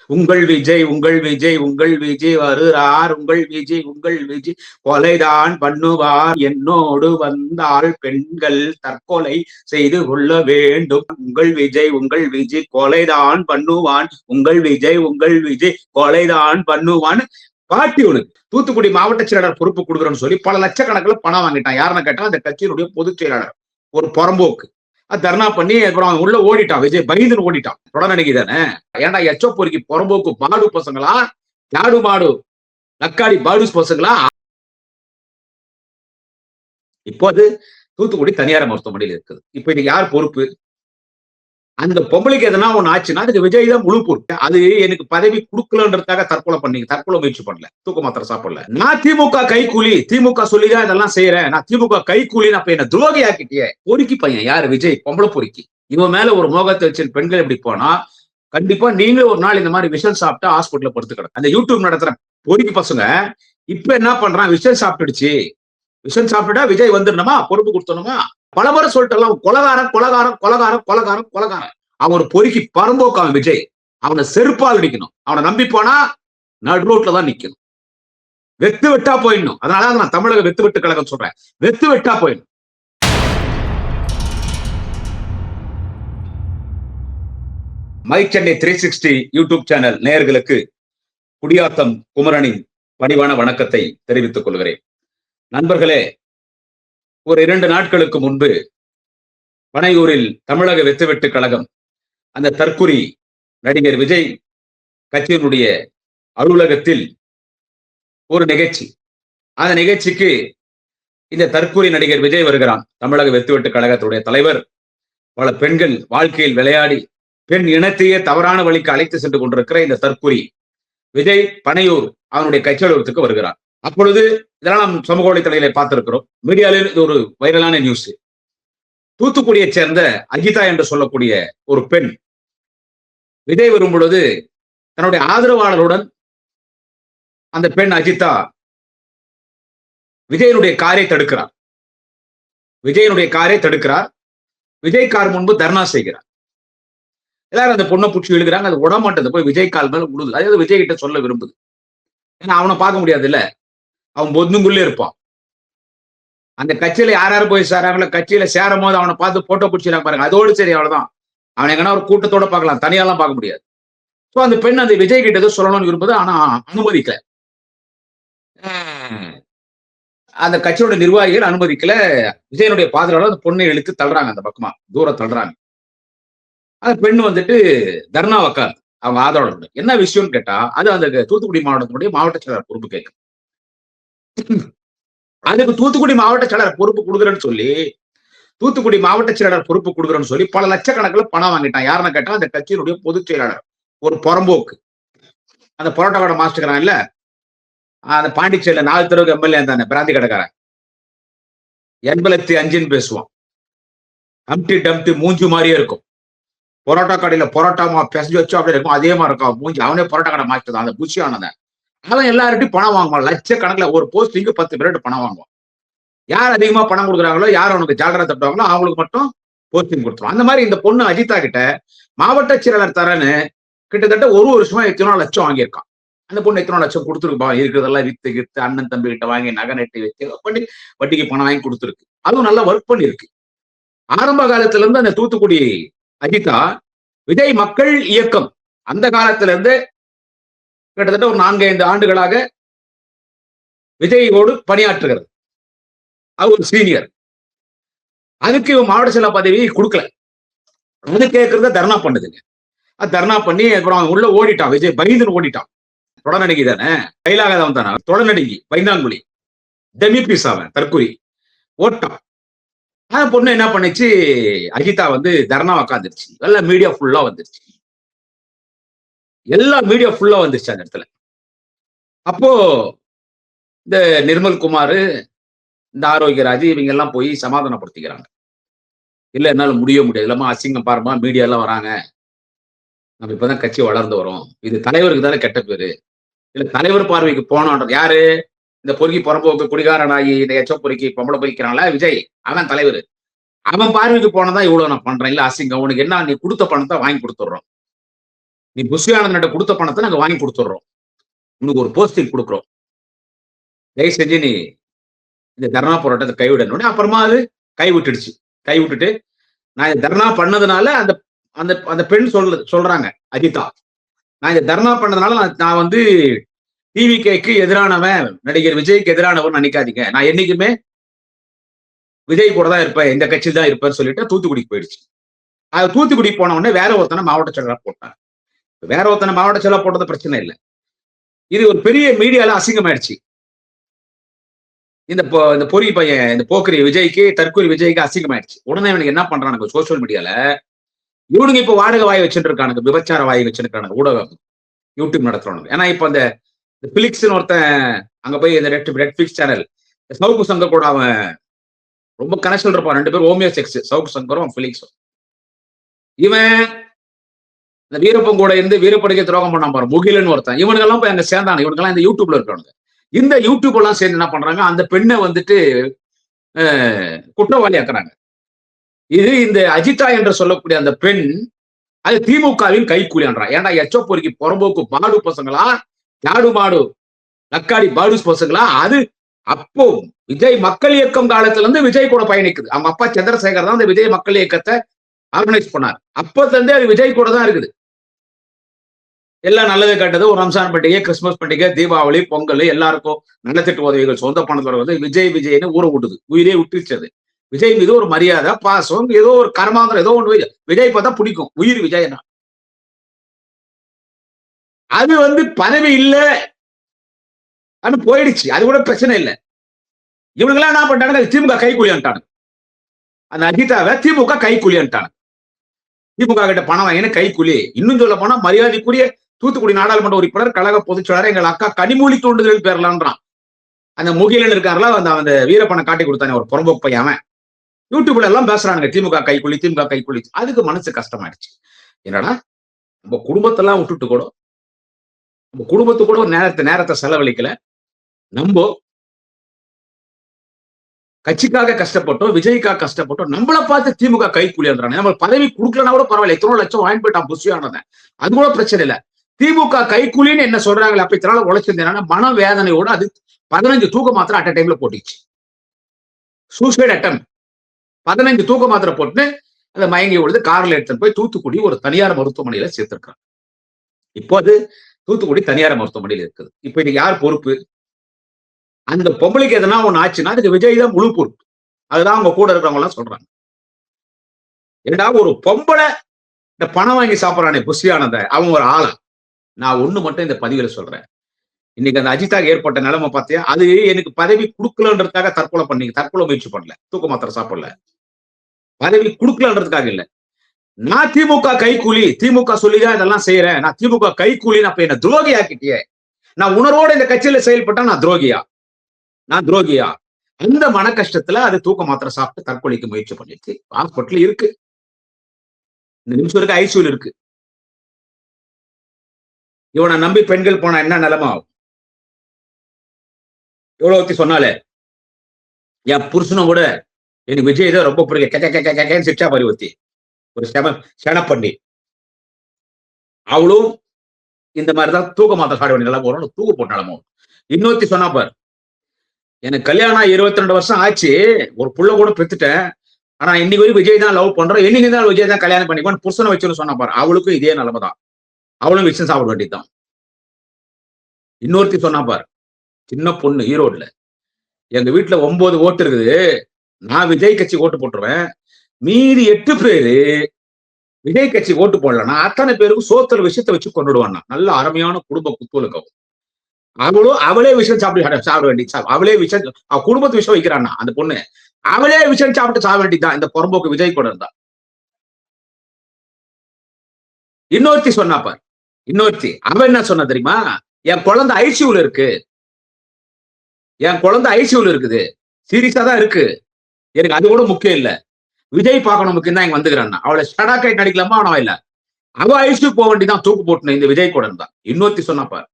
உங்கள் விஜய் உங்கள் விஜய் உங்கள் விஜய் வருகிறார், உங்கள் விஜய் உங்கள் விஜய் கொலைதான் பண்ணுவார், என்னோடு வந்தால் பெண்கள் தற்கொலை செய்து கொள்ள வேண்டும். உங்கள் விஜய் கொலைதான் பண்ணுவான், உங்கள் விஜய் கொலைதான் பண்ணுவான். பாட்டி உனக்கு தூத்துக்குடி மாவட்ட செயலாளர் பொறுப்பு கொடுக்குறேன்னு சொல்லி பல லட்சக்கணக்கில் பணம் வாங்கிட்டான். யாருன்னு கேட்டா அந்த கட்சியினுடைய பொதுச் செயலாளர், ஒரு புறம்போக்கு. தர்ணா பண்ணி அப்புறம் உள்ள ஓடிட்டான். விஜய் பயந்துன்னு ஓடிட்டான். தொடர்நடிகை தானே. ஏன்டா எச்சோ பொறுக்கி புறம்போக்கு பாடு பசங்களா, யாடு மாடு லக்காடி பாடுஸ் பசங்களா? இப்போ அது தூத்துக்குடி தனியார் மருத்துவமனையில் இருக்குது. இப்ப இன்னைக்கு யார் பொறுப்பு? அந்த பொம்பளைக்கு எதனா ஒண்ணு ஆச்சுன்னா அதுக்கு விஜய் தான் முழு பொறுப்பு. அது எனக்கு பதவி கொடுக்கலன்றதுக்காக தற்கொலை முயற்சி பண்ணல, தூக்க மாத்திரை சாப்பிடல. நான் திமுக கைக்கூலி, திமுக சொல்லிதான் இதெல்லாம் செய்யறேன், நான் திமுக கைக்கூலி, அப்ப என்ன துரோகி ஆக்கிட்டியே. பொறுக்கி பையன் யாரு? விஜய் பொம்பளை பொறுக்கி. இவன் மேல ஒரு மோகத்தை வச்சு பெண்கள் எப்படி போனா கண்டிப்பா நீங்களும் ஒரு நாள் இந்த மாதிரி விஷம் சாப்பிட்டா ஹாஸ்பிட்டல்ல படுத்துக்கிடும். அந்த யூடியூப் நடத்துற பொறுக்கி பசங்க இப்ப என்ன பண்றான்? விஷம் சாப்பிட்டுடுச்சு, விஷம் சாப்பிட்டுட்டா விஜய் வந்துடணுமா, பொறுப்பு கொடுத்தணுமா? பலமுறை சொல்லிட்டு கொலகாரன் கொலகாரன் கொலகாரன் கொலகாரன் கொலகாரன். அவன் ஒரு பொறுக்கி பரம்போக்கான் விஜய். அவனை செருப்பால் அடிக்கணும். அவனை நம்பி போனா நடு ரோட்ல தான் நிக்கணும். வெத்து வெட்டா போயிடணும். அதனால நான் தமிழக வெத்து வெட்டு கழகம் சொல்றேன். வெத்து வெட்டா போயிடணும். மை சென்னை 360 யூடியூப் சேனல் நேயர்களுக்கு குடியாத்தம் குமரனின் பணிவான வணக்கத்தை தெரிவித்துக் கொள்கிறேன். நண்பர்களே, ஒரு 2 நாட்களுக்கு முன்பு பனையூரில் தமிழக வெத்துவெட்டு கழகம் அந்த தற்குறி நடிகர் விஜய் கட்சியினுடைய அலுவலகத்தில் ஒரு நிகழ்ச்சி. அந்த நிகழ்ச்சிக்கு இந்த தற்குறி நடிகர் விஜய் வருகிறான். தமிழக வெத்துவெட்டு கழகத்துடைய தலைவர். பல பெண்கள் வாழ்க்கையில் விளையாடி பெண் இனத்தையே தவறான வழிக்கு அழைத்து சென்று கொண்டிருக்கிற இந்த தற்குறி விஜய் பனையூர் அவனுடைய கட்சி அலுவலகத்துக்கு வருகிறான். அப்பொழுது இதெல்லாம் நாம் சமூக வலைத்தளங்களை பார்த்திருக்கிறோம். மீடியாவில் இது ஒரு வைரலான நியூஸ். தூத்துக்குடியை சேர்ந்த அஜிதா என்று சொல்லக்கூடிய ஒரு பெண் விஜய் வரும் பொழுது தன்னுடைய ஆதரவாளருடன் அந்த பெண் அஜிதா விஜயனுடைய காரை தடுக்கிறார். விஜய் கார் முன்பு தர்ணா செய்கிறார். எல்லாரும் அந்த பொண்ணை பிடிச்சி இழுக்கிறாங்க. அது உடமாட்டது போய் விஜய் கால் மேல விடுது. அதாவது விஜய் கிட்ட சொல்ல விரும்புது. ஏன்னா அவனை பார்க்க முடியாது இல்ல, அவன் பொந்துங்குள்ளே இருப்பான். அந்த கட்சியில யாரு போய் சேராங்களோ, கட்சியில சேரும் போது அவனை பார்த்து போட்டோ பிடிச்சிடலாம் பாருங்க, அதோடு சரி, அவ்வளவுதான். அவனை எங்கன்னா ஒரு கூட்டத்தோட பார்க்கலாம், தனியாலாம் பார்க்க முடியாது. சோ அந்த பெண் அந்த விஜய் கிட்ட ஏதோ சொல்லணும்னு விரும்புது, ஆனா அனுமதிக்கல. அந்த கட்சியோட நிர்வாகிகள் அனுமதிக்கல. விஜயனுடைய பாதுகாவலர் அந்த பொண்ணை இழுத்து தள்ளுறாங்க, அந்த பக்கமா தூரம் தள்ளுறாங்க. அந்த பெண் வந்துட்டு தர்ணா உக்காது அவங்க ஆதரவாளர்கள். என்ன விஷயம்னு கேட்டா, அது அந்த தூத்துக்குடி மாவட்டத்தினுடைய மாவட்ட செயலாளர் பொறுப்பு கேட்கும். அதுக்கு தூத்துக்குடி மாவட்ட செயலாளர் பொறுப்பு கொடுக்குறேன்னு சொல்லி பல லட்சக்கணக்கில் பணம் வாங்கிட்டான். யாருன்னு கேட்டா அந்த கட்சியினுடைய பொதுச் செயலாளர், ஒரு புறம்போக்கு. அந்த பரோட்டா கடை மாஸ்டர் இல்ல, அந்த பாண்டிச்சேரியில 4 தெருவுக்கு எம்எல்ஏ தானே, பிராந்தி கடைக்காரன். 85 பேசுவான். ஹம்டி டம்டி மூஞ்சி மாதிரியே இருக்கும். பரோட்டா கடையில பரோட்டா பெசஞ்சு வச்சு அப்படி இருக்கும், அதே மாதிரி இருக்கும் மூஞ்சி. அவனே பரோட்டா கடை மாஸ்டர் தான், அந்த புஷியானதான். அவன் எல்லார்ட்டையும் பணம் வாங்குவான். லட்சக்கணக்கில் ஒரு போஸ்டிங்கு 10 பேர்கிட்ட பணம் வாங்குவான். யார் அதிகமா பணம் கொடுக்குறாங்களோ, யார் அவனுக்கு ஜாலரா தட்டுவாங்களோ அவங்களுக்கு மட்டும் போஸ்டிங் கொடுத்துருவான். அந்த மாதிரி இந்த பொண்ணு அஜிதா கிட்ட மாவட்ட செயலாளர் தரன்னு கிட்டத்தட்ட ஒரு வருஷமா எத்தனோ லட்சம் வாங்கியிருக்கான். அந்த பொண்ணு எத்தனோ லட்சம் கொடுத்துருப்பா. இருக்கிறதெல்லாம் வித்து அண்ணன் தம்பி கிட்ட வாங்கி நகை நட்டி வச்சு பண்ணி வட்டிக்கு பணம் வாங்கி கொடுத்துருக்கு. அதுவும் நல்லா ஒர்க் பண்ணிருக்கு. ஆரம்ப காலத்துல இருந்து அந்த தூத்துக்குடி அஜிதா விஜய் மக்கள் இயக்கம் அந்த காலத்துல இருந்து கிட்டத்தட்ட ஒரு 4-5 ஆண்டுகளாக விஜயோடு பணியாற்றுகிறது. அது ஒரு சீனியர். அதுக்கு மாவட்ட செயலர் பதவி கொடுக்கல. அது கேட்கறத தர்ணா பண்ணுதுங்க. அது தர்ணா பண்ணி அப்புறம் உள்ள ஓடிட்டான். விஜய் பயந்துன்னு ஓடிட்டான். தொடர்நடிகை தானே, கைலாகதான் தானே, தொடர்நடிகை பைந்தாங்குழி டெமி பீஸ் அவன் தற்குறி ஓட்டான். அந்த பொண்ணு என்ன பண்ணுச்சு, அஜிதா வந்து தர்ணா உக்காந்துருச்சு. எல்லா மீடியா ஃபுல்லா வந்துருச்சு. அந்த இடத்துல. அப்போ இந்த நிர்மல்குமார், இந்த ஆரோக்கியராஜ் இவங்க எல்லாம் போய் சமாதானப்படுத்திக்கிறாங்க. இல்ல என்னால முடியாது, இல்லாம அசிங்கம் பாருமா, மீடியா எல்லாம் வராங்க, நம்ம இப்பதான் கட்சி வளர்ந்து வரோம், இது தலைவருக்கு தானே கெட்ட பேரு, இல்ல தலைவர் பார்வைக்கு போனோம். யாரு? இந்த பொறுக்கி புறம்போக்கு குடிகாரனாகி இந்த எச்ச பொறுக்கி பொம்பளை பொறிக்கிறான்ல விஜய், அவன் தலைவர். அவன் பார்வைக்கு போனதான் இவ்வளவு நான் பண்றேன். இல்ல அசிங்கம், உனக்கு என்ன, நீ கொடுத்த பணத்தை வாங்கி கொடுத்துடுறோம். நீ புஷி ஆனந்த் கொடுத்த பணத்தை நாங்க வாங்கி கொடுத்துடுறோம், உனக்கு ஒரு போஸ்டிங் கொடுக்குறோம், தயவு செஞ்சு நீ இந்த தர்ணா போராட்டத்தை கைவிடணும். அப்புறமா அது கைவிட்டுடுச்சு. கைவிட்டுட்டு நான் இந்த தர்ணா பண்ணதுனால அந்த அந்த அந்த பெண் சொல்றாங்க அஜிதா, நான் இந்த தர்ணா பண்ணதுனால நான் வந்து டிவிகேக்கு எதிரானவன், நடிகர் விஜய்க்கு எதிரானவன் நினைக்காதீங்க, நான் என்னைக்குமே விஜய் கூட தான் இருப்பேன், இந்த கட்சி தான் இருப்பேன்னு சொல்லிட்டு தூத்துக்குடிக்கு போயிடுச்சு. அது தூத்துக்குடி போன உடனே வேற ஒருத்தனை மாவட்ட செயலர் போட்டாங்க. வேற ஒருத்தனை மாவட்ட செயலர் போட்டது பிரச்சனை இல்லை. இது ஒரு பெரிய மீடியால அசிங்கமாயிடுச்சு. இந்த பொறி பையன், இந்த போக்கிரி விஜய்க்கு, தற்கொலை விஜய்க்கு அசிங்கமாயிடுச்சு. உடனே இவனுக்கு என்ன பண்றானுங்க சோசியல் மீடியால, இவனுங்க இப்ப வாடகை வாய் வச்சுட்டு இருக்கானுங்க, விபச்சார வாய் வச்சிருக்கானுங்க ஊடகம், யூடியூப் நடத்துறவனுங்க. ஏன்னா இப்ப அந்த பிலிக்ஸ் ஒருத்தன் அங்க போய் இந்த நெட்ஃபிளிக்ஸ் சேனல் சவுக்கு சங்கர் கூட அவன் ரொம்ப கனெக்ஷன் இருப்பான், 2 பேரும் ஹோமியோ செக்ஸ், சவுக்கு சங்கரும் பிலிக்ஸும். இவன் இந்த வீரப்பன் கூட இருந்து வீரப்படிக்க துரோகம் பண்ணாம பாரு முகிலன்னு ஒருத்தன், இவனுங்கெல்லாம் போய் அங்க சேர்ந்தானு, இவனுங்கெல்லாம் இந்த யூடியூப்ல இருக்கானுங்க. இந்த யூடியூப் எல்லாம் சேர்ந்து என்ன பண்றாங்க, அந்த பெண்ணை வந்துட்டு குற்றவாளி ஆக்குறாங்க. இது இந்த அஜிதா என்று சொல்லக்கூடிய அந்த பெண் அது திமுகவின் கைக்கூலின்றா. ஏன்டா எச்சோ பொறுக்கி புறம்போக்கு பாடு பசங்களா, ஜாடு மாடு லக்காடி பாடுஸ் பசங்களா? அது அப்போ விஜய் மக்கள் இயக்கம் காலத்துல இருந்து விஜய் கூட பயணிக்குது. அவங்க அப்பா சந்திரசேகர் தான் அந்த விஜய் மக்கள் இயக்கத்தை ஆர்கனைஸ் பண்ணார். அப்பத்துல இருந்தே அது விஜய் கூட தான் இருக்குது. எல்லாம் நல்லது கெட்டது, ஒரு ரம்ஜான் பண்டிகை, கிறிஸ்துமஸ் பண்டிகை, தீபாவளி, பொங்கல், எல்லாருக்கும் நலத்திட்ட உதவிகள் சொந்த பணத்தோட வந்து விஜய் விஜய்னு ஊற விட்டுது, உயிரே விட்டுச்சது. விஜய் மீது ஒரு மரியாதை, பாசம், ஏதோ ஒரு கர்மாந்திரம், ஏதோ ஒன்று விஜய் பார்த்தா பிடிக்கும், உயிர் விஜய். அது வந்து பதவி இல்லை போயிடுச்சு, அது கூட பிரச்சனை இல்லை. இவனுங்கெல்லாம் என்ன பண்ணிட்டாங்க, திமுக கைக்கூலியான்ட்டானு, அந்த அஜிதாவை திமுக கைக்கூலியான்ட்டானு, திமுக கிட்ட பணம் வாங்கின கைக்கூலி. இன்னும் சொல்ல போனா மரியாதைக்குரிய தூத்துக்குடி நாடாளுமன்ற உறுப்பினர், கழக பொதுச்செயலாளர் எங்கள் அக்கா கனிமொழி தூண்டுதல் பேரலான்றான். அந்த முகிலன் இருக்காருல, அந்த வீரப்பனை காட்டி கொடுத்தானே ஒரு புறம்போக்கு பையன், யூடியூப்ல எல்லாம் பேசுறானுங்க திமுக கைக்கூலி, திமுக கைக்கூலி. அதுக்கு மனசு கஷ்டமாயிடுச்சு. என்னடா நம்ம குடும்பத்தெல்லாம் விட்டுட்டு கூட, நம்ம குடும்பத்து கூட ஒரு நேரத்தை செலவழிக்கல, நம்ம கட்சிக்காக கஷ்டப்பட்டோம், விஜய்க்காக கஷ்டப்பட்டோம், நம்மளை பார்த்து திமுக கைக்கூலின்றாங்க. நம்ம பதவி கொடுக்கலன்னா கூட பரவாயில்ல, எத்தனை லட்சம் வாங்கி போயிட்டான் புஷியானவன், அது கூட பிரச்சனை இல்லை. திமுக கைக்கூலின்னு என்ன சொல்றாங்களே, அப்ப இத்தனை நாள் உழைச்சிருந்தேன் மன வேதனையோட அது 15 தூக்க மாத்திரம் அட் டைம்ல போட்டுச்சு, சூசைட் அட்டம். 15 தூக்க மாத்திரை போட்டு அதை மயங்கி விழுது, கார்ல எடுத்துட்டு போய் தூத்துக்குடி ஒரு தனியார் மருத்துவமனையில சேர்த்திருக்காங்க. இப்போ அது தூத்துக்குடி தனியார் மருத்துவமனையில் இருக்குது. இப்ப இன்னைக்கு யார் பொறுப்பு? அந்த பொம்பளைக்கு எதனா ஒண்ணு ஆச்சுன்னா அதுக்கு விஜய் தான் முழு பொறுப்பு. அதுதான் அவங்க கூட இருக்கிறவங்க எல்லாம் சொல்றாங்க. ஏண்டா ஒரு பொம்பளை இந்த பணம் வாங்கி சாப்பிடறானே புஷியானந்த, அவன் ஒரு ஆளா? நான் ஒண்ணு மட்டும் இந்த பதிவுல சொல்றேன், இன்னைக்கு அந்த அஜித்தாக ஏற்பட்ட நிலைமை பார்த்தியா, அது எனக்கு பதவி கொடுக்கலன்றதுக்காக தற்கொலை முயற்சி பண்ணல, தூக்க மாத்திரை சாப்பிடல, பதவி கொடுக்கலன்றதுக்காக இல்ல. நான் திமுக கைக்கூலி, திமுக சொல்லிதான் இதெல்லாம் செய்யறேன், நான் திமுக கைக்கூலி, அப்ப என்ன துரோகி ஆக்கிட்டியே, நான் உணர்வோட இந்த கட்சியில செயல்பட்டா நான் துரோகியா? நான் துரோகியா? அந்த மன கஷ்டத்துல அது தூக்க மாத்திரை சாப்பிட்டு தற்கொலைக்கு முயற்சி பண்ணிட்டு ஹாஸ்பிட்டல் இருக்கு, இந்த நிமிஷம் இருக்கு, ஐசியூல இருக்கு. இவனை நம்பி பெண்கள் போனா என்ன நிலைமை ஆகும்? எவ்வளவு சொன்னாலே என் புருஷனும் கூட எனக்கு விஜய் தான் ரொம்ப பிடிக்கும், சிக்ஷா பரிவர்த்தி ஒரு சென பண்ணி அவளும் இந்த மாதிரிதான் தூக்க மாத்திரை சாட வேண்டிய நிலைமை வரும், தூக்க போட்ட நிலைமை வரும். இன்னொருத்தி சொன்னா பாரு, எனக்கு கல்யாணம் 22 வருஷம் ஆச்சு, ஒரு புள்ள கூட பெத்துட்டேன், ஆனா இன்னைக்கு வரைக்கும் விஜய் தான் லவ் பண்றோம், என்னைக்கு தான் விஜய் தான் கல்யாணம் பண்ணிக்கோ புருஷனை வச்சுன்னு சொன்னா பாரு, அவளுக்கும் இதே நிலைமை தான், அவளும் விஷயம் சாப்பிட வேண்டியதுதான். இன்னொருத்தி சொன்னா பாரு, சின்ன பொண்ணு ஈரோடுல, எங்க வீட்டுல 9 ஓட்டு இருக்குது, நான் விஜய் கட்சி ஓட்டு போட்டுருவேன், மீதி 8 பேரு விஜய் கட்சி ஓட்டு போடலன்னா அத்தனை பேருக்கும் சோத்துல விஷயத்தை வச்சு கொண்டுடுவான். நல்ல அருமையான குடும்ப குத்துவலுக்கும் அவளே விஷயம் சாப்பிட வேண்டி, அவளே விஷயம் குடும்பத்து விஷயம் வைக்கிறான்னா அந்த பொண்ணு, அவளே விஷயம் சாப்பிட்டு சாப்பிட வேண்டியதுதான் இந்த புறம்போக்கு விஜய் கூட இருந்தா. இன்னொருத்தி சொன்னா பாரு, இன்னொருத்தி அவன் என்ன சொன்ன தெரியுமா, என் குழந்தை ஐசியூல இருக்கு, என் குழந்தை ஐசியூல இருக்குது, சீரியஸா தான் இருக்கு, எனக்கு அது கூட முக்கியம் இல்ல, விஜய் பார்க்கணும் முக்கியம் தான் இங்க வந்துக்கிறான். அவளை ஷடாக்கை நடிக்கலாமா? அவன் இல்ல, அவ ஐசியூ போக வேண்டிதான் தூக்கு போட்டு இந்த விஜய் கூட இருந்தா. இன்னொருத்தி சொன்னா பாரு,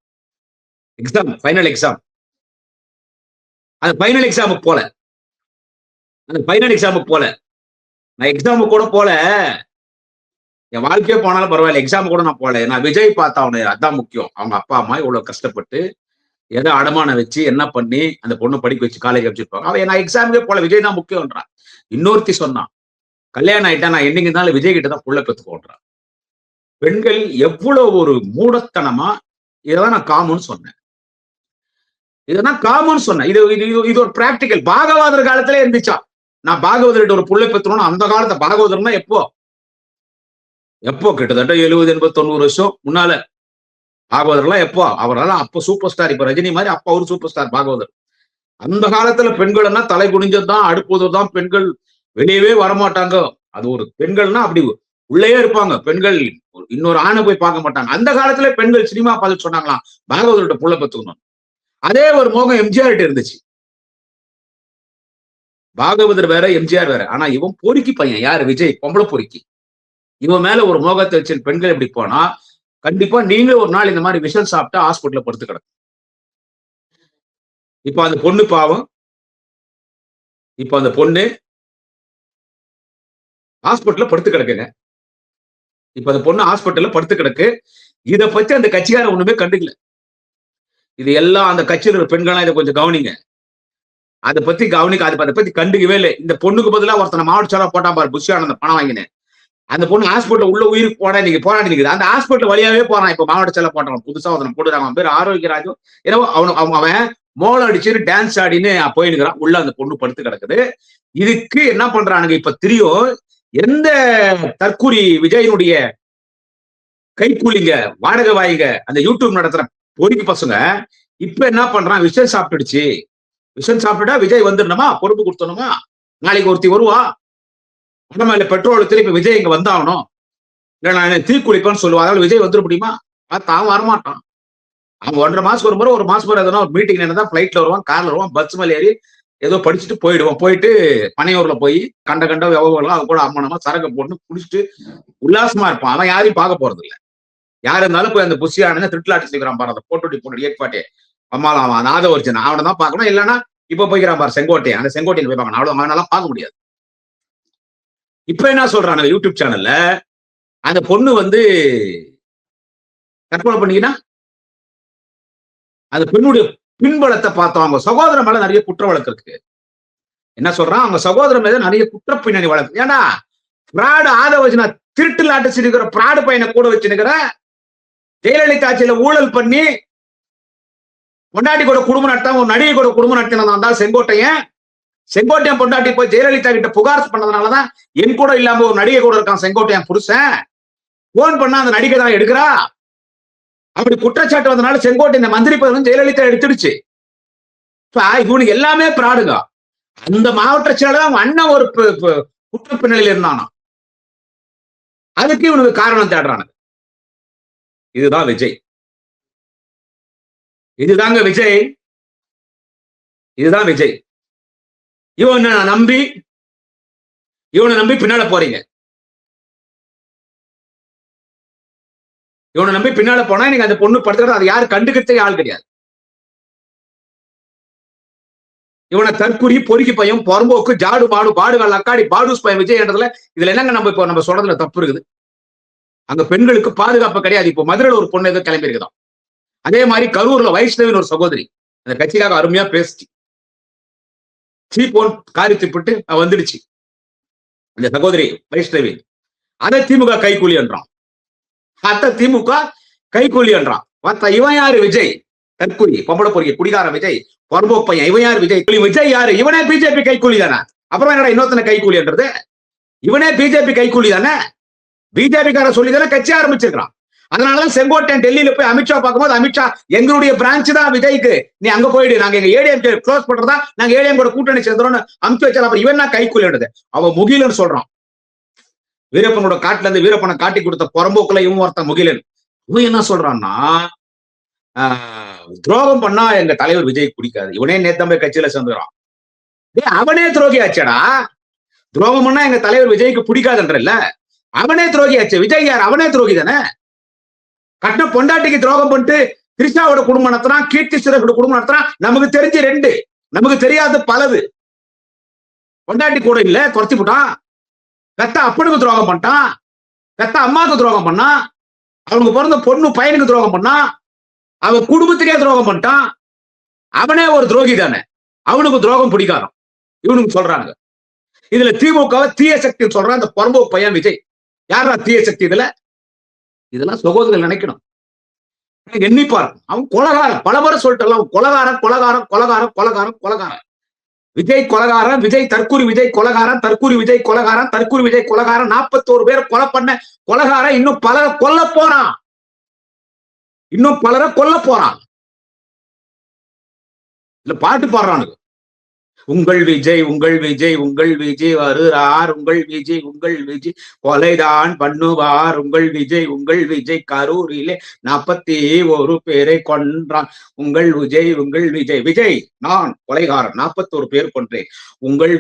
எக்ஸாம் ஃபைனல் எக்ஸாம், அந்த ஃபைனல் எக்ஸாமுக்கு போல, அந்த ஃபைனல் எக்ஸாமுக்கு போல, நான் எக்ஸாமுக்கு கூட போல, என் வாழ்க்கையே போனாலும் பரவாயில்ல, எக்ஸாம் கூட நான் போல. நான் விஜய் பார்த்தா அவனு அதான் முக்கியம். அவங்க அப்பா அம்மா இவ்வளவு கஷ்டப்பட்டு ஏதோ அடமானம் வச்சு என்ன பண்ணி அந்த பொண்ணு படிக்க வச்சு காலேஜ் அமைச்சிருப்பாங்க. அவன் நான் எக்ஸாமுக்கே போல, விஜய் தான் முக்கியம்ன்றான். இன்னொருத்தி சொன்னான், கல்யாணம் ஆயிட்டா நான் என்னைக்கு இருந்தாலும் விஜய் கிட்ட தான் புள்ள பெத்துக்கோன்றான். பெண்கள் எவ்வளவு ஒரு மூடத்தனமா, இதான் நான் காமன் சொன்னேன். இதுதான் காமன் சொன்னேன். இது ஒரு பிராக்டிக்கல். பாகவதர் காலத்திலே இருந்துச்சா? நான் பாகவதர்கிட்ட ஒரு புள்ள பெத்தணும். அந்த காலத்தை பாகவதர்னா எப்போ எப்போ கிட்டத்தட்ட 70, 80, 90 வருஷம் முன்னால. பாகவதர்லாம் எப்போ? அவரெல்லாம் அப்ப சூப்பர் ஸ்டார். இப்ப ரஜினி மாதிரி அப்ப ஒரு சூப்பர் ஸ்டார் பாகவதர். அந்த காலத்துல பெண்கள்னா தலை குனிஞ்சதுதான், அடுப்புதான். பெண்கள் வெளியவே வரமாட்டாங்க. அது ஒரு பெண்கள்னா அப்படி உள்ளேயே இருப்பாங்க. பெண்கள் இன்னொரு ஆணை போய் பார்க்க மாட்டாங்க. அந்த காலத்துல பெண்கள் சினிமா பார்த்து சொன்னாங்களாம், பாகவதர்கிட்ட புள்ள பெத்துக்கணும். அதே ஒரு மோகம் எம்ஜிஆர் இருந்துச்சு. பாகவதர் வேற, எம்ஜிஆர் வேற. ஆனா இவன் பொறுக்கி பையன். யாரு? விஜய் பொம்பளை பொறுக்கி. இவன் மேல ஒரு மோகத்தை வச்சு பெண்கள் எப்படி போனா, கண்டிப்பா நீங்களும் ஒரு நாள் இந்த மாதிரி விஷம் சாப்பிட்டா ஹாஸ்பிட்டல்ல படுத்து கிடக்கும். இப்ப அந்த பொண்ணு பாவம், இப்ப அந்த பொண்ணு ஹாஸ்பிட்டல்ல படுத்து கிடக்குங்க. இப்ப அந்த பொண்ணு ஹாஸ்பிட்டல்ல படுத்து கிடக்கு. இத பத்தி அந்த கட்சிக்காரன் ஒண்ணுமே கண்டுக்கல. இது எல்லாம் அந்த கட்சியில் இருக்கிற பெண்கள்லாம் இதை கொஞ்சம் கவனிங்க. அதை பத்தி அதை பத்தி கண்டுக்கவே இல்லை. இந்த பொண்ணுக்கு பதிலா ஒருத்தனை மாவட்ட செயலா போட்டான் பாரு, புஷியான பணம் வாங்கினேன். அந்த பொண்ணு ஹாஸ்பிட்டல் உள்ள உயிருக்கு போனா நீங்க போராடி நிக்குது. அந்த ஹாஸ்பிட்டல் வழியாவே போறான். இப்ப மாவட்ட செயலா போட்டான், புதுசா ஒருத்தனை போட்டுறாங்க. அவன் பேர் ஆரோக்கியராஜு. ஏன்னா அவன் மோளம் அடிச்சு டான்ஸ் ஆடின்னு போயினுக்கிறான். உள்ள அந்த பொண்ணு படுத்து கிடக்குது. இதுக்கு என்ன பண்றானுங்க இப்ப தெரியும். எந்த தற்கூரி விஜயனுடைய கைக்கூலிங்க, வாடகை வாயிங்க, அந்த யூடியூப் நடத்துற பொறுக்கி பசங்க இப்ப என்ன பண்றான், விஷம் சாப்பிட்டுடுச்சு. விஷம் சாப்பிட்டுட்டா விஜய் வந்துடணுமா, பொறுப்பு கொடுத்தணுமா? நாளைக்கு ஒருத்தி வருவா, உடம்புல பெட்ரோல் திருப்பி விஜய் இங்க வந்தாகணும். இல்ல நான் தீக்குளிப்பேன்னு சொல்லுவான். அதனால விஜய் வந்துட முடியுமா? அவன் வரமாட்டான். அவன் 1.5 மாசம் ஒரு முறை, ஒரு மாசம் முறை எதனா ஒரு மீட்டிங் என்னதான் பிளைட்ல வருவான், கார்ல வருவான், பஸ் மேல ஏறி ஏதோ படிச்சுட்டு போயிடுவான். போயிட்டு பனையூர்ல போய் கண்ட விவகாரம் அது கூட அம்மனமா சரக்கு போட்டு குடிச்சிட்டு உல்லாசமா இருப்பான். அவன் யாரையும் பார்க்க போறது இல்லை. யாரு இருந்தாலும் போய் அந்த புஷியான திருட்டுலாட்டி செய்கிறான் பாரு, அதை போட்டு ஏற்பாட்டே அம்மாலாம் அவன் நாத ஒரிஜின் அவனை தான் பார்க்கணும். இல்லைன்னா இப்ப போய்க்கிறான் பாரு செங்கோட்டையன், அந்த செங்கோட்டையன் போய் பார்க்கணும். அவ்வளவு அவனாலாம் பார்க்க முடியாது. இப்ப என்ன சொல்றாங்க யூடியூப் சேனல்ல, அந்த பொண்ணு வந்து தற்கொலை பண்ணிக்கினா அந்த பெண்ணுடைய பின்பலத்தை பார்த்தோம். அவங்க சகோதரன் மேல நிறைய குற்ற வழக்கு இருக்கு. என்ன சொல்றான், அவங்க சகோதரன் மீது நிறைய குற்ற பின்னணி வழக்கு. ஏன்னா பிராடு ஆதவஜனா திருட்டு லாட்டு பிராடு பையனை கூட வச்சுருக்கிற, ஜெயலலிதா ஆட்சியில ஊழல் பண்ணி பொண்டாட்டி கூட குடும்பம் நடத்தாம ஒரு நடிகை கூட குடும்பம் நடத்தினதான் செங்கோட்டையன் பொண்டாட்டி போய் ஜெயலலிதா கிட்ட புகார் பண்ணதுனாலதான் என் கூட இல்லாம ஒரு நடிகை கூட இருக்கான் செங்கோட்டையன் புருஷன். போன் பண்ணா அந்த நடிகை தான் எடுக்கிறா. அப்படி குற்றச்சாட்டு வந்தனால செங்கோட்டையன் மந்திரி பதவி ஜெயலலிதா எடுத்துடுச்சு. இவனுக்கு எல்லாமே பிராடுங்க. அந்த மாவட்ட செயலர் அவங்க அண்ணன் ஒரு குற்ற பின்னணியில் இருந்தானா, அதுக்கு இவனுக்கு காரணம் தேடுறானுங்க. இதுதான் விஜய். இதுதாங்க விஜய். இதுதான் விஜய். இவனை நம்பி பின்னால போறீங்க. இவனை நம்பி பின்னால போனா நீங்க அந்த பொண்ணு படுத்துக்கிறது அது யாரு கண்டுக்கிறதே ஆள் கிடையாது. இவனை தற்குறி பொறுக்கி பையன் பொறம்போக்கு ஜாடு பாடு பாடுகள் அக்காடி பாடுஸ் பையன் விஜய்ன்றதுல இதுல என்னங்க நம்ம சொல்றதுல தப்பு இருக்குது? அங்க பெண்களுக்கு பாதுகாப்பு கிடையாது. இப்போ மதுரையில் ஒரு பொண்ணு ஏதோ கிளம்பி இருக்குதான். அதே மாதிரி கரூர்ல வைஷ்ணவின் ஒரு சகோதரி அந்த கட்சிக்காக அருமையா பேசி சீப்போன் காரி திப்பிட்டு வந்துடுச்சு அந்த சகோதரி வைஷ்ணவி. அதை திமுக கைக்கூலி என்றான். திமுக கைக்கூலி என்றான். இவன் யாரு? விஜய் தற்கூலி பொம்பளை பொறுக்கி குடிகார விஜய் பொறம்போக்கு பையன். இவன் யாரு? விஜய் யாரு? இவனே பிஜேபி கைக்கூலி தானே. அப்புறம் என்னடா இன்னொருத்தனை கைக்கூலி என்றது? இவனே பிஜேபி கைக்கூலி தானே. பிஜேபி கார சொல்லி தானே கட்சி ஆரம்பிச்சிருக்கான். அதனாலதான் செங்கோட்டையன் டெல்லியில போய் அமித்ஷா பார்க்கும்போது, அமித்ஷா எங்களுடைய பிரான்ச் தான் விஜய்க்கு, நீ அங்க போயிடு, நாங்க எங்க ஏடிஎம் க்ளோஸ் பண்றதா, நாங்க ஏடிஎம் கூட கூட்டணி சேர்ந்தோம்னு அமிச்சு வச்சா. அப்புறம் இவன் கைக்கூலி அவன் முகிலன்னு சொல்றான். வீரப்பனோட காட்டுல இருந்து வீரப்பனை காட்டி கொடுத்த புறம்போக்குல இவன் ஒருத்தன் முகிலன். இவன் என்ன சொல்றான்னா, துரோகம் பண்ணா எங்க தலைவர் விஜய் பிடிக்காது. இவனே நேத்தம்பே கட்சியில சேர்ந்துக்கிறான். அவனே துரோகி ஆச்சடா. துரோகம் பண்ணா எங்க தலைவர் விஜய்க்கு பிடிக்காதுன்றல்ல, அவனே துரோகி ஆச்சு. விஜய் யார்? அவனே துரோகி தானே. கட்டின பொண்டாட்டிக்கு துரோகம் பண்ணிட்டு திரிஷாவோட குடும்பம் நடத்துறான், கீர்த்தி சுரேஷோட குடும்பம் நடத்துறான். நமக்கு தெரிஞ்சு 2, நமக்கு தெரியாது பலது. பொண்டாட்டி கூட இல்ல, குறைச்சி போட்டான். கத்த அப்பனுக்கு துரோகம் பண்ணிட்டான். பெத்த அம்மாவுக்கு துரோகம் பண்ணா, அவனுக்கு பிறந்த பொண்ணு பையனுக்கு துரோகம் பண்ணா, அவன் குடும்பத்துக்கே துரோகம் பண்ணிட்டான். அவனே ஒரு துரோகி தானே. அவனுக்கு துரோகம் பிடிக்காதான் இவனுக்கு சொல்றாங்க. இதுல திமுக தீய சக்தி சொல்றான் அந்த புறம்போக்கு பையன் விஜய். யாரா தீய சக்தி இதுல? இதெல்லாம் சகோதரர்கள் நினைக்கணும். எண்ணி பார்க்கணும். அவன் கொலகாரன். பல முறை சொல்லிட்டு கொலகாரன் கொலகாரன் கொலகாரன் கொலகாரன் கொலகாரன். விஜய் கொலகாரன், விஜய் தற்கூரி, விஜய் கொலகாரன், தற்கூரி விஜய் கொலகாரன், தற்கூரி விஜய் கொலகாரன், 41 பேர் கொலை பண்ண கொலகாரன், இன்னும் பலரை கொல்ல போறான். இன்னும் பலரை கொல்ல போறான். இல்ல பாட்டு பாடுறானுங்க. உங்கள் விஜய் உங்கள் விஜய் உங்கள் விஜய் வருறார், உங்கள் விஜய் உங்கள் விஜய் கொலைதான் பண்ணுவார், உங்கள் விஜய் கரூரிலே 41 பேரை கொன்றான், உங்கள் விஜய் விஜய் நான் கொலைகாரன், 41 பேர் கொன்றேன், உங்கள்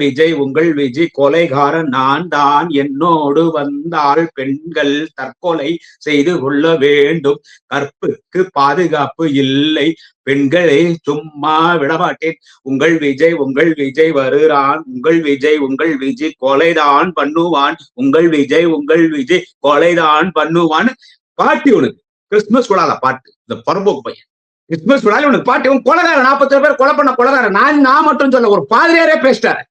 விஜய் கொலைகாரன் நான் தான், என்னோடு வந்தால் பெண்கள் தற்கொலை செய்து கொள்ள வேண்டும், கற்புக்கு பாதுகாப்பு இல்லை, பெண்களை சும்மா விடமாட்டேன், உங்கள் விஜய் வருகிறான், உங்கள் விஜய் கொலைதான் பண்ணுவான், உங்கள் விஜய் கொலைதான் பண்ணுவான். பாட்டு உனக்கு கிறிஸ்துமஸ் விழால பாட்டு. இந்த பரம்போக்கு பையன் கிறிஸ்துமஸ் விழால உனக்கு பாட்டு. இவன் கொலைகாரன், 40 பேர் கொலை பண்ண கொலைகாரன். நான் மட்டும் சொல்ல, ஒரு பாதிரியாரே பேசிட்டாரு.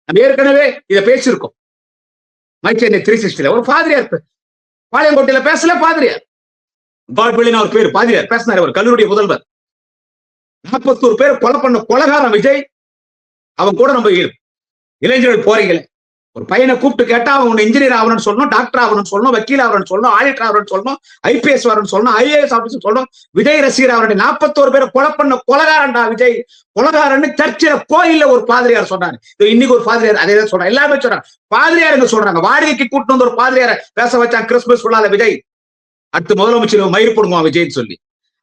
நம்ம ஏற்கனவே இதை பேசியிருக்கோம். மைச்சேனை 360 ஒரு பாதிரியார் பாளையங்கோட்டையில பேசல, பாதிரியார் காட்வெளின்னு ஒரு பேர், பாதிரியார் பேசினார், ஒரு கல்லூரிய முதல்வர். 41 பேர் கொலை பண்ண கொலைகாரன் விஜய். அவன் கூட நம்ம இளைஞர்கள் போறீங்களே, ஒரு பையனை கூப்பிட்டு கேட்டா அவன் இன்ஜினியர் ஆகணும்னு சொல்லணும், டாக்டர் ஆகணும்னு சொல்லணும், வக்கீல் ஆகணும்னு சொல்லணும், ஆடிட்டர் ஆகணும்னு சொல்லணும், ஐபிஎஸ் வரணும்னு சொல்லணும், ஐஏஎஸ் ஆபீசர் சொல்லணும். விஜய் ரசிகர் அவருடைய 41 பேர் கொலை பண்ண கொலைகாரன்டா விஜய். கொலைகாரன்னு சர்ச்சில கோயில்ல ஒரு பாதிரியார் சொன்னாரு. இன்னைக்கு ஒரு பாதிரியார் அதே தான் சொல்றாங்க. எல்லாமே சொல்றாங்க. பாதிரியாருங்க சொல்றாங்க. வாடகைக்கு கூட்டு வந்து ஒரு பாதிரியார பேச வச்சான் கிறிஸ்துமஸ் விழால விஜய். அடுத்து முதலமைச்சர் மயிர் போடுவான் விஜய்னு சொல்லி.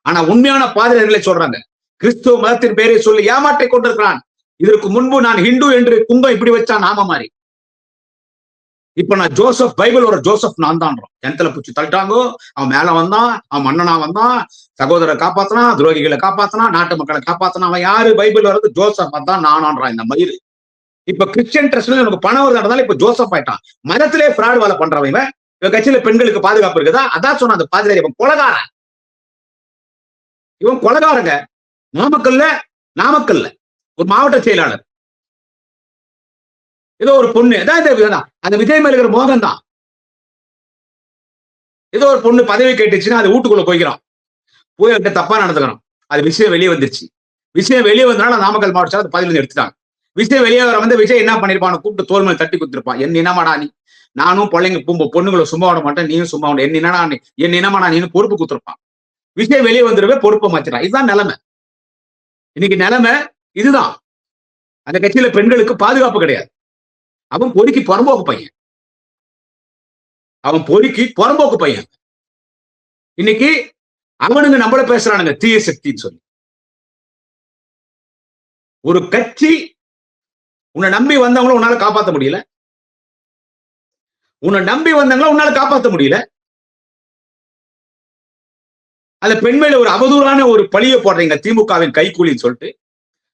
ஆனா உண்மையான பாதிரியார்களே சொல்றாங்க, கிறிஸ்துவ மதத்தின் பேரை சொல்லி ஏமாற்றி கொண்டிருக்கிறான். இதற்கு முன்பு நான் ஹிந்து என்று குங்கம் இப்படி வச்சான் நாம மாதிரி. இப்ப நான் ஜோசப், பைபிள் ஒரு ஜோசப் நான் தான். கிணத்துல பூச்சி தள்ளிட்டாங்க, அவன் மேல வந்தான், அவன் மன்னனா வந்தான், சகோதரரை காப்பாத்தினா, துரோகிகளை காப்பாத்தினா, நாட்டு மக்களை காப்பாத்தினா. அவன் யாரு? பைபிள் வர்றது ஜோசப் தான் நானான்றான் இந்த மயிறு. இப்ப கிறிஸ்டியன் ட்ரஸ்ட்ல எனக்கு பணம் வருதுனால இப்ப ஜோசப் ஆயிட்டான். மதத்திலே ஃப்ராட் வேலை பண்றவன் இவன். கட்சியில பெண்களுக்கு பாதுகாப்பு இருக்குதா? அதான் சொன்ன அந்த பாதிரி. இவன் கொலைகாரன், இவன் கொலைகாரங்க. நாமக்கல்ல ஒரு மாவட்ட செயலாளர், ஏதோ ஒரு பொண்ணு, அந்த விஜய் மேல இருக்கிற மோகம் தான். ஏதோ ஒரு பொண்ணு பதவி கேட்டுச்சுன்னா அது வீட்டுக்குள்ள போய்க்கிறோம், போய் தப்பா நடந்துக்கிறோம். அது விஷயம் வெளியே வந்துருச்சு. விஷயம் வெளியே வந்தனால நாமக்கல் மாவட்ட அது பதவி எடுத்துட்டாங்க. விஷயம் வெளியே வர வந்து விஜய் என்ன பண்ணிருப்பான்? கூப்பிட்டு தோல் மேல தட்டி கொடுத்துருப்பான். என் இனமாடா நீ, நானும் பிள்ளைங்க பொண்ணுங்களை சும்மா விட மாட்டேன், நீயும் சும்மா விட, என் இனமாடா நீன்னு பொறுப்பு கொடுத்துருப்பான். விஷயம் வெளியே வந்துருவே, பொறுப்பை மாத்திரான். இதுதான் நிலைமை. இன்னைக்கு நிலைமை இதுதான். அந்த கட்சியில பெண்களுக்கு பாதுகாப்பு கிடையாது. அவன் பொறுக்கி புறம்போக்கு பையன். இன்னைக்கு அவனுங்க நம்மள பேசுறானுங்க தீய சக்தின்னு சொல்லி. ஒரு கட்சி உன்னை நம்பி வந்தவங்களும் உன்னால காப்பாற்ற முடியல, உன்னால காப்பாற்ற முடியல. அந்த பெண்மையில ஒரு அவதூறான ஒரு பழிய போடுறீங்க, திமுகவின் கைக்கூலின்னு சொல்லிட்டு.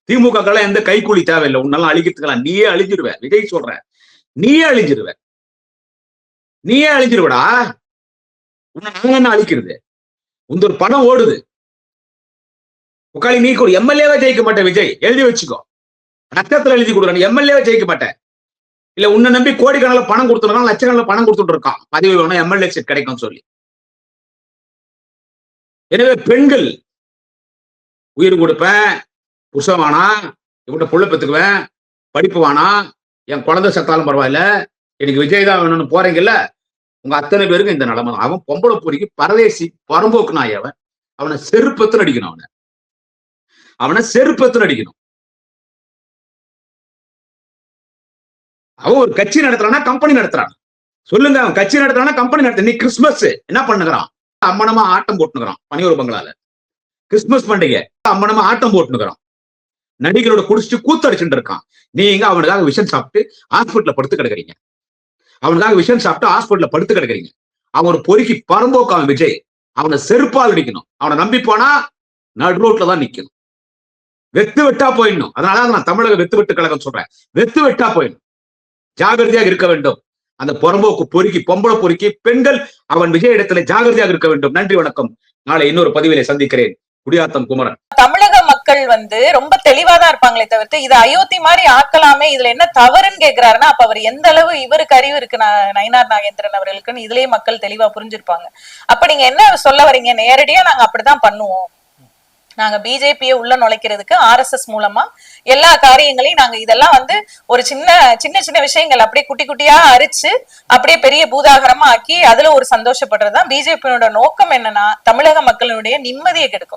திமுக எந்த கைக்கூலி தேவையில்லை, உன்னால அழிக்கிறதுக்கலாம். நீயே அழிஞ்சிருவ. விஜய் சொல்ற, நீயே அழிஞ்சிருவடா. உன்னை நாங்க என்ன அழிக்கிறது? உந்த ஒரு பணம் ஓடுது. உக்காளி நீ கூட எம்எல்ஏவே ஜெயிக்க மாட்டேன் விஜய், எழுதி வச்சுக்கோ. நட்சத்திரம் எழுதி கொடுக்குறான், எம்எல்ஏவே ஜெயிக்க மாட்டேன். இல்ல உன்னை நம்பி கோடிக்கணக்கில் பணம் கொடுத்துருக்கான், லட்சக்கணக்கில் பணம் கொடுத்துட்டு இருக்கான், பதவி வேணும், எம்எல்ஏ சீட் கிடைக்கும் சொல்லி. எனவே பெண்கள் உயிர் கொடுப்பேன், புருஷன் வேணா, இவட்ட புள்ள பெத்துக்குவேன், படிப்பு வேணா, என் குழந்தை செத்தாலும் பரவாயில்ல, எனக்கு விஜய் தான் வேணும்னு போறீங்கல்ல, உங்க அத்தனை பேருக்கு இந்த நிலைமை. அவன் பொம்பளை பொறிக்கு பரதேசி பரம்போக்கு நாய். அவனை செருப்பத்துல அடிக்கணும். அவனை செருப்பத்துல அடிக்கணும். அவன் ஒரு கட்சி நடத்துறானா கம்பெனி நடத்துறான் சொல்லுங்க. அவன் கட்சி நடத்துறானா கம்பெனி நடத்த. நீ கிறிஸ்துமஸ் என்ன பண்ணுகிறான்? அம்மனமா ஆட்டம் போட்டுக்கிறான் பனியூர் பங்களால. கிறிஸ்துமஸ் பண்டிகை அம்மனமா ஆட்டம் போட்டுக்கிறான். நடிகரோட குடிச்சிட்டு கூத்தடிச்சுட்டு இருக்கான். நீங்க அவனுக்காக விஷம் சாப்பிட்டு ஹாஸ்பிட்டல படுத்து கிடக்குறீங்க. அவன் ஒரு பொறுக்கி பரம்போக்கு அவன் விஜய். அவனை செருப்பால் அடிக்கணும். அவனை நம்பி போனா நடு ரோட்ல தான் நிக்கணும். வெத்து வெட்டா போயிடணும். அதனால நான் தமிழக வெத்து வெட்டு கழகம் சொல்றேன். வெத்து வெட்டா போயிடணும். ஜாகிரதையாக இருக்க வேண்டும். அந்த புறம்போக்கு பொறுக்கி பொம்பளை பொறுக்கி பெண்கள் அவன் விஜய் இடத்துல ஜாகிரதையாக இருக்க வேண்டும். நன்றி, வணக்கம். நாளை இன்னொரு பதிவிலே சந்திக்கிறேன். குடியாத்தம் குமரன். தமிழக மக்கள் ரொம்ப தெளிவாதான் இருப்பாங்களே தவிர்த்து இதை அயோத்தி மாதிரி ஆக்கலாமே, இதுல என்ன தவறுன்னு கேக்குறாருன்னா அப்ப அவர் எந்த அளவு இவருக்கு அறிவு இருக்கு நயினார் நாகேந்திரன் அவர்களுக்குன்னு இதுலயே மக்கள் தெளிவா புரிஞ்சிருப்பாங்க. அப்ப நீங்க என்ன சொல்ல வரீங்க? நேரடியா நாங்க அப்படிதான் பண்ணுவோம், நாங்க பிஜேபியை உள்ள நுழைக்கிறதுக்கு RSS மூலமா எல்லா காரியங்களையும் நாங்க இதெல்லாம் ஒரு சின்ன சின்ன சின்ன விஷயங்கள் அப்படியே குட்டி குட்டியா அரிச்சு அப்படியே பெரிய பூதாகரமா ஆக்கி அதுல ஒரு சந்தோஷப்படுறதுதான் பிஜேபியோட நோக்கம். என்னன்னா தமிழக மக்களுடைய நிம்மதியை கெடுக்கும்.